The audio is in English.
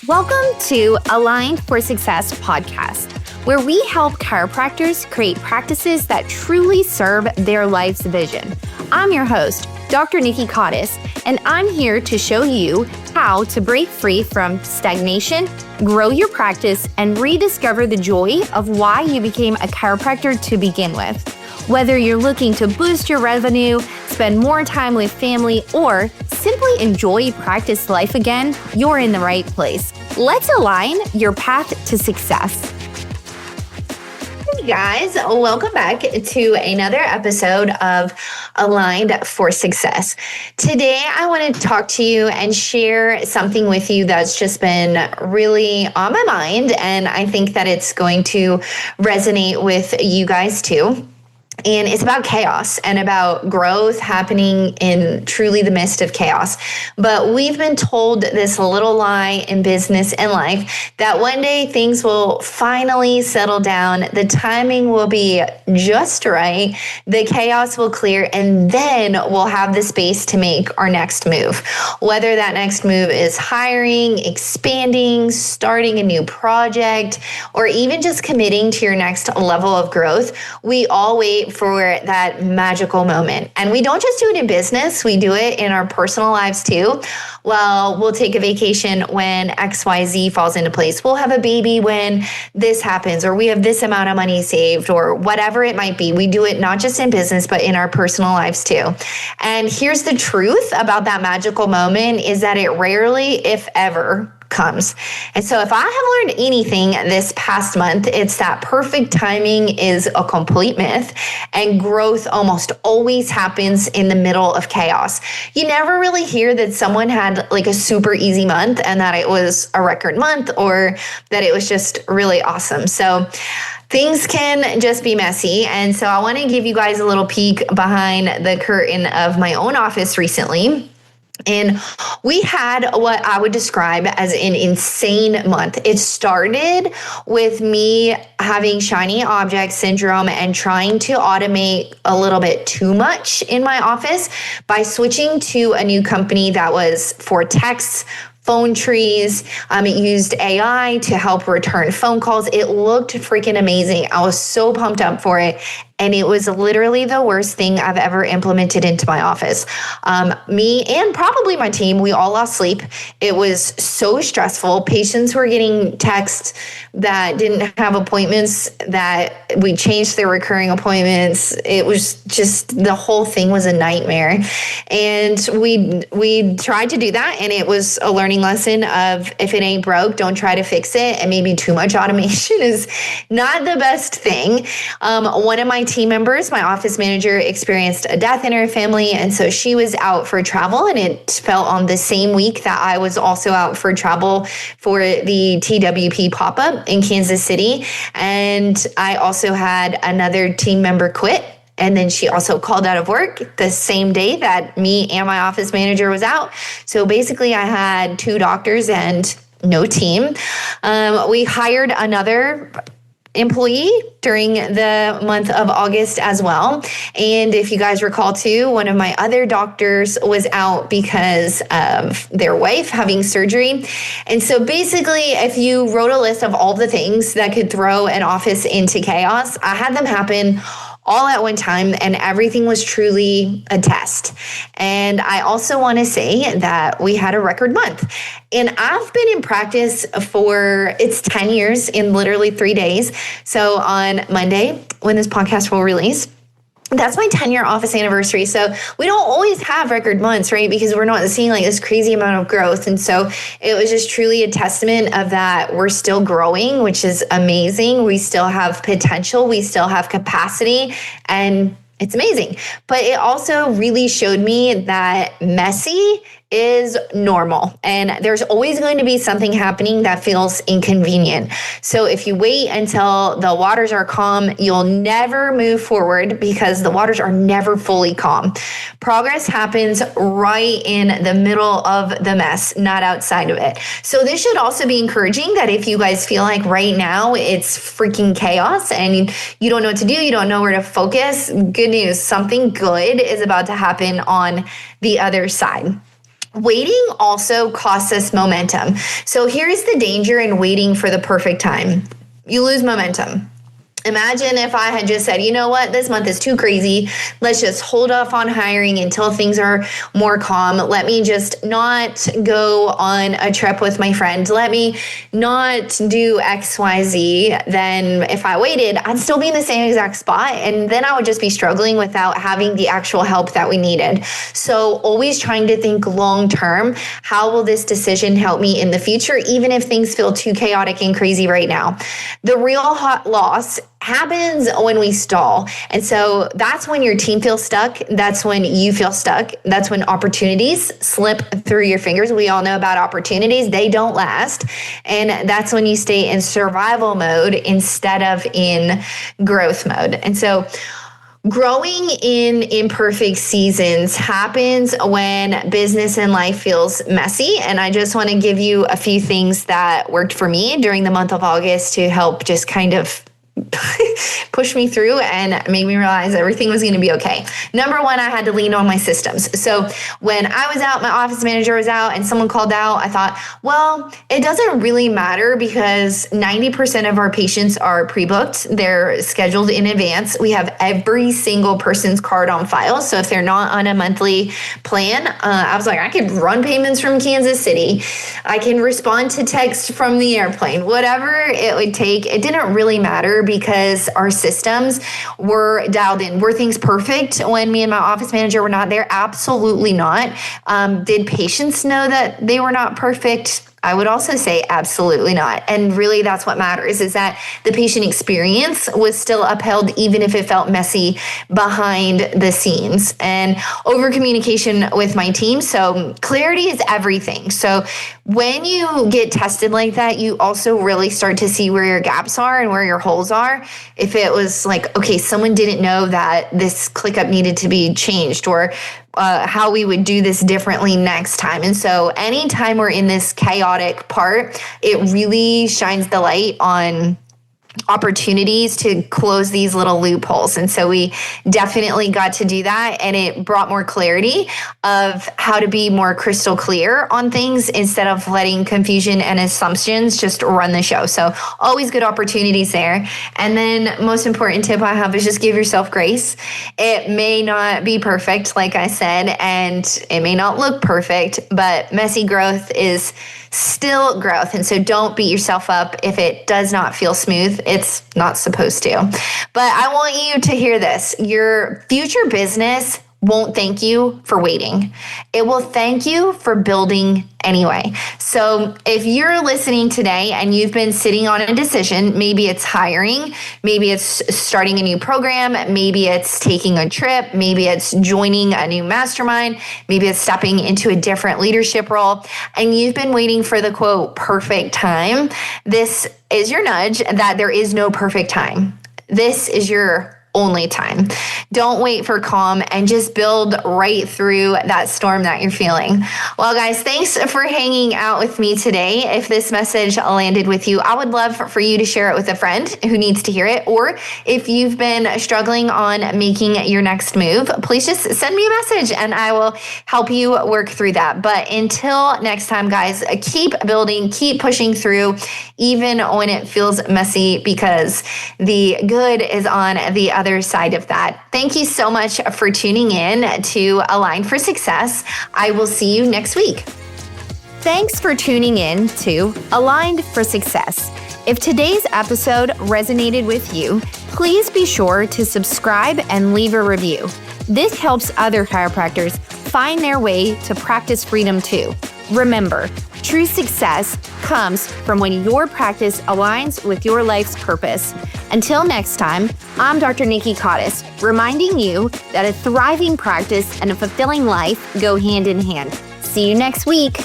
Welcome to Aligned for Success podcast, where we help chiropractors create practices that truly serve their life's vision. I'm your host, Dr. Nikki, and I'm here to show you how to break free from stagnation, grow your practice, and rediscover the joy of why you became a chiropractor to begin with. Whether you're looking to boost your revenue, spend more time with family, or simply enjoy practice life again, you're in the right place. Let's align your path to success. Hey guys, welcome back to another episode of Aligned for Success. Today, I want to talk to you and share something with you that's just been really on my mind, and I think that it's going to resonate with you guys too. And it's about chaos and about growth happening in truly the midst of chaos. But we've been told this little lie in business and life that one day things will finally settle down. The timing will be just right. The chaos will clear, and then we'll have the space to make our next move. Whether that next move is hiring, expanding, starting a new project, or even just committing to your next level of growth, we all wait for that magical moment. And we don't just do it in business, we do it in our personal lives too. Well, we'll take a vacation when XYZ falls into place. We'll have a baby when this happens, or we have this amount of money saved, or whatever it might be. We do it not just in business, but in our personal lives too. And here's the truth about that magical moment is that it rarely, if ever, comes. And so if I have learned anything this past month, it's that perfect timing is a complete myth, and growth almost always happens in the middle of chaos. You never really hear that someone had like a super easy month and that it was a record month, or that it was just really awesome. So things can just be messy. And so I want to give you guys a little peek behind the curtain of my own office recently. And we had what I would describe as an insane month. It started with me having shiny object syndrome and trying to automate a little bit too much in my office by switching to a new company that was for texts, phone trees. It used AI to help return phone calls. It looked freaking amazing. I was so pumped up for it. And it was literally the worst thing I've ever implemented into my office. Me and probably my team, we all lost sleep. It was so stressful. Patients were getting texts that didn't have appointments, that we changed their recurring appointments. It was just, the whole thing was a nightmare. And we tried to do that. And it was a learning lesson of, if it ain't broke, don't try to fix it. And maybe too much automation is not the best thing. One of my team members, my office manager, experienced a death in her family. And so she was out for travel, and it fell on the same week that I was also out for travel for the TWP pop-up in Kansas City. And I also had another team member quit. And then she also called out of work the same day that me and my office manager was out. So basically I had 2 doctors and no team. We hired another employee during the month of August as well. And if you guys recall too, one of my other doctors was out because of their wife having surgery. And so basically, if you wrote a list of all the things that could throw an office into chaos, I had them happen all at one time, and everything was truly a test. And I also want to say that we had a record month. And I've been in practice for, it's 10 years in literally 3 days. So on Monday, when this podcast will release, that's my 10-year office anniversary. So we don't always have record months, right? Because we're not seeing like this crazy amount of growth. And so it was just truly a testament of that we're still growing, which is amazing. We still have potential. We still have capacity, and it's amazing. But it also really showed me that messy is normal, and there's always going to be something happening that feels inconvenient. So if you wait until the waters are calm, you'll never move forward because the waters are never fully calm. Progress happens right in the middle of the mess, not outside of it. So this should also be encouraging that if you guys feel like right now it's freaking chaos and you don't know what to do, you don't know where to focus, good news, something good is about to happen on the other side. Waiting also costs us momentum. So here's the danger in waiting for the perfect time. You lose momentum. Imagine if I had just said, you know what, this month is too crazy. Let's just hold off on hiring until things are more calm. Let me just not go on a trip with my friends. Let me not do XYZ. Then if I waited, I'd still be in the same exact spot. And then I would just be struggling without having the actual help that we needed. So always trying to think long term, how will this decision help me in the future, even if things feel too chaotic and crazy right now? The real hot loss happens when we stall. And so that's when your team feels stuck. That's when you feel stuck. That's when opportunities slip through your fingers. We all know about opportunities. They don't last. And that's when you stay in survival mode instead of in growth mode. And so growing in imperfect seasons happens when business and life feels messy. And I just want to give you a few things that worked for me during the month of August to help just kind of push me through and make me realize everything was going to be okay. Number one, I had to lean on my systems. So when I was out, my office manager was out and someone called out, I thought, well, it doesn't really matter because 90% of our patients are pre-booked. They're scheduled in advance. We have every single person's card on file. So if they're not on a monthly plan, I was like, I could run payments from Kansas City. I can respond to text from the airplane, whatever it would take. It didn't really matter because our systems were dialed in. Were things perfect when me and my office manager were not there? Absolutely not. Did patients know that they were not perfect? I would also say absolutely not. And really that's what matters, is that the patient experience was still upheld even if it felt messy behind the scenes. And over communication with my team. So clarity is everything. So when you get tested like that, you also really start to see where your gaps are and where your holes are. If it was like, okay, someone didn't know that this ClickUp needed to be changed, or how we would do this differently next time. And so anytime we're in this chaotic part, it really shines the light on opportunities to close these little loopholes. And so we definitely got to do that. And it brought more clarity of how to be more crystal clear on things instead of letting confusion and assumptions just run the show. So always good opportunities there. And then most important tip I have is just give yourself grace. It may not be perfect, like I said, and it may not look perfect, but messy growth is still growth. And so don't beat yourself up if it does not feel smooth. It's not supposed to. But I want you to hear this. Your future business won't thank you for waiting. It will thank you for building anyway. So if you're listening today and you've been sitting on a decision, maybe it's hiring, maybe it's starting a new program, maybe it's taking a trip, maybe it's joining a new mastermind, maybe it's stepping into a different leadership role, and you've been waiting for the quote, perfect time, this is your nudge that there is no perfect time. This is your only time. Don't wait for calm and just build right through that storm that you're feeling. Well, guys, thanks for hanging out with me today. If this message landed with you, I would love for you to share it with a friend who needs to hear it. Or if you've been struggling on making your next move, please just send me a message and I will help you work through that. But until next time, guys, keep building, keep pushing through, even when it feels messy, because the good is on the other side of that. Thank you so much for tuning in to Aligned for Success. I will see you next week. Thanks for tuning in to Aligned for Success. If today's episode resonated with you, please be sure to subscribe and leave a review. This helps other chiropractors find their way to practice freedom too. Remember, true success comes from when your practice aligns with your life's purpose. Until next time, I'm Dr. Nikki, reminding you that a thriving practice and a fulfilling life go hand in hand. See you next week.